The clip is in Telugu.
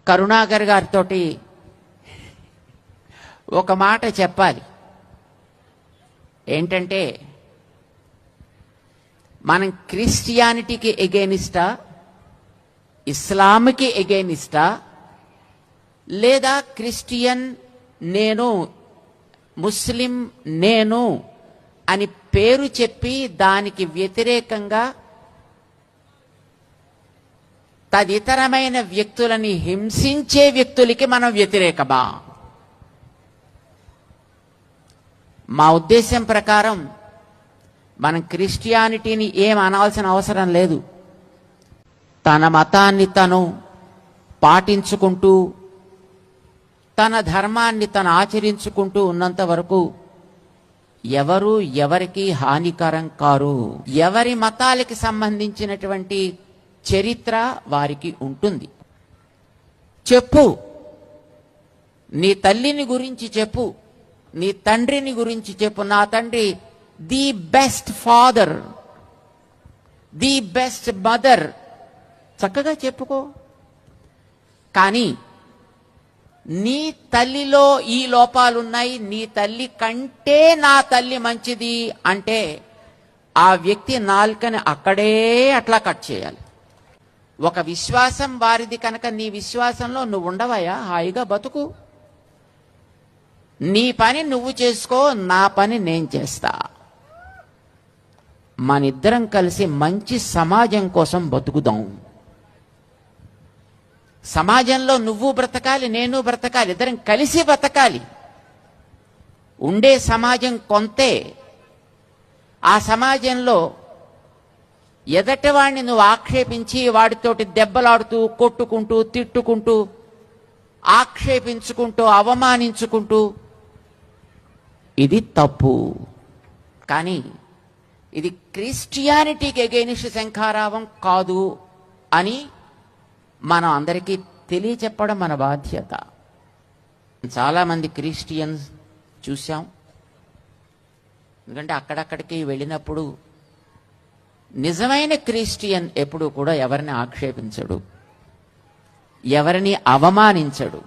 కరుణాకర్ గారితో ఒక మాట చెప్పాలి. ఏంటంటే, మనం క్రిస్టియానిటీకి ఎగెనిస్టా, ఇస్లాంకి ఎగెనిస్టా, లేదా క్రిస్టియన్ నేను, ముస్లిం నేను అని పేరు చెప్పి దానికి వ్యతిరేకంగా తదితరమైన వ్యక్తులని హింసించే వ్యక్తులకి మనం వ్యతిరేకమా? మా ఉద్దేశం ప్రకారం మనం క్రిస్టియానిటీని ఏం అనాల్సిన అవసరం లేదు. తన మతాన్ని తను పాటించుకుంటూ తన ధర్మాన్ని తను ఆచరించుకుంటూ ఉన్నంత వరకు ఎవరు ఎవరికి హానికరం కారు. ఎవరి మతాలకి సంబంధించినటువంటి చరిత్ర వారికి ఉంటుంది. చెప్పు, నీ తల్లిని గురించి చెప్పు, నీ తండ్రిని గురించి చెప్పు. నా తండ్రి the best father, the best mother, చక్కగా చెప్పుకో. కానీ నీ తల్లిలో ఈ లోపాలున్నాయి, నీ తల్లి కంటే నా తల్లి మంచిది అంటే ఆ వ్యక్తి నాలుకని అక్కడే అట్లా కట్ చేయాలి. ఒక విశ్వాసం వారిది కనుక నీ విశ్వాసంలో నువ్వు ఉండవయ్యా, హాయిగా బతుకు. నీ పని నువ్వు చేసుకో, నా పని నేను చేస్తా. మనిద్దరం కలిసి మంచి సమాజం కోసం బతుకుదాం. సమాజంలో నువ్వు బ్రతకాలి, నేను బ్రతకాలి, ఇద్దరం కలిసి బ్రతకాలి. ఉండే సమాజం కొంతే. ఆ సమాజంలో ఎదటివాడిని నువ్వు ఆక్షేపించి వాడితోటి దెబ్బలాడుతూ కొట్టుకుంటూ తిట్టుకుంటూ ఆక్షేపించుకుంటూ అవమానించుకుంటూ ఇది తప్పు. కానీ ఇది క్రిస్టియానిటీకి ఎగెనిస్ట్ శంఖారావం కాదు అని మనం అందరికీ తెలియచెప్పడం మన బాధ్యత. చాలామంది క్రిస్టియన్స్ చూసాం. ఎందుకంటే అక్కడక్కడికి వెళ్ళినప్పుడు నిజమైన క్రిస్టియన్ ఎప్పుడు కూడా ఎవరిని ఆక్షేపించడు, ఎవరిని అవమానించడు.